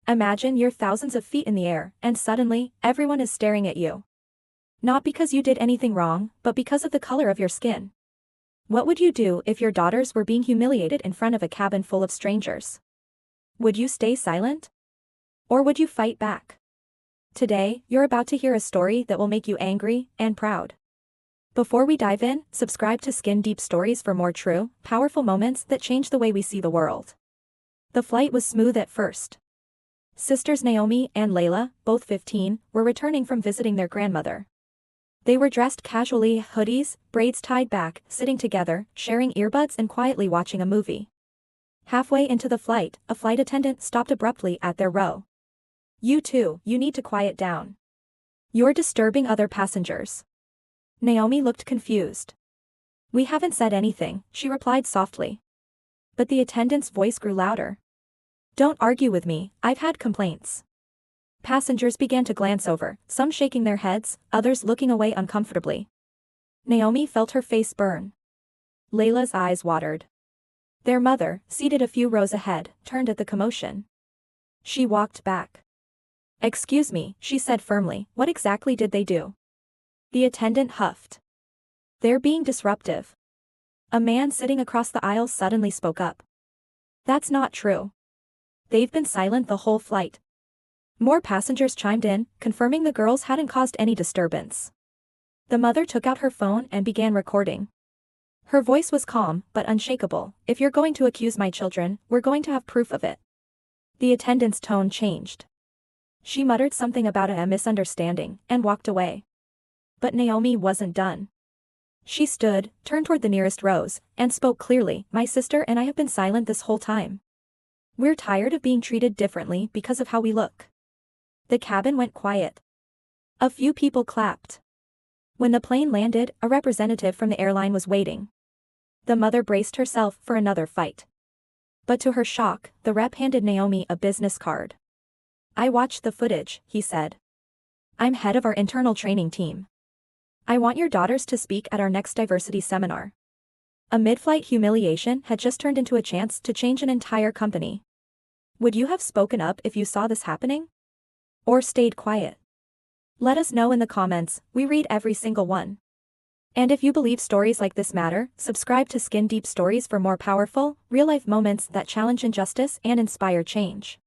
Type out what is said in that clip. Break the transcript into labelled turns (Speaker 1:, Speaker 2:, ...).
Speaker 1: Imagine you're thousands of feet in the air, and suddenly, everyone is staring at you. Not because you did anything wrong, but because of the color of your skin. What would you do if your daughters were being humiliated in front of a cabin full of strangers? Would you stay silent? Or would you fight back? Today, you're about to hear a story that will make you angry and proud. Before we dive in, subscribe to Skin Deep Stories for more true, powerful moments that change the way we see the world. The flight was smooth at first. Sisters Naomi and Layla, both 15, were returning from visiting their grandmother. They were dressed casually, hoodies, braids tied back, sitting together, sharing earbuds and quietly watching a movie. Halfway into the flight, a flight attendant stopped abruptly at their row. "You two, you need to quiet down. You're disturbing other passengers." Naomi looked confused. "We haven't said anything," she replied softly. But the attendant's voice grew louder. "Don't argue with me, I've had complaints." Passengers began to glance over, some shaking their heads, others looking away uncomfortably. Naomi felt her face burn. Layla's eyes watered. Their mother, seated a few rows ahead, turned at the commotion. She walked back. "Excuse me," she said firmly, "what exactly did they do?" The attendant huffed. "They're being disruptive." A man sitting across the aisle suddenly spoke up. "That's not true. They've been silent the whole flight." More passengers chimed in, confirming the girls hadn't caused any disturbance. The mother took out her phone and began recording. Her voice was calm, but unshakable. "If you're going to accuse my children, we're going to have proof of it." The attendant's tone changed. She muttered something about a misunderstanding, and walked away. But Naomi wasn't done. She stood, turned toward the nearest rows, and spoke clearly. "My sister and I have been silent this whole time. We're tired of being treated differently because of how we look." The cabin went quiet. A few people clapped. When the plane landed, a representative from the airline was waiting. The mother braced herself for another fight. But to her shock, the rep handed Naomi a business card. "I watched the footage," he said. "I'm head of our internal training team. I want your daughters to speak at our next diversity seminar." A mid-flight humiliation had just turned into a chance to change an entire company. Would you have spoken up if you saw this happening? Or stayed quiet? Let us know in the comments, we read every single one. And if you believe stories like this matter, subscribe to Skin Deep Stories for more powerful, real-life moments that challenge injustice and inspire change.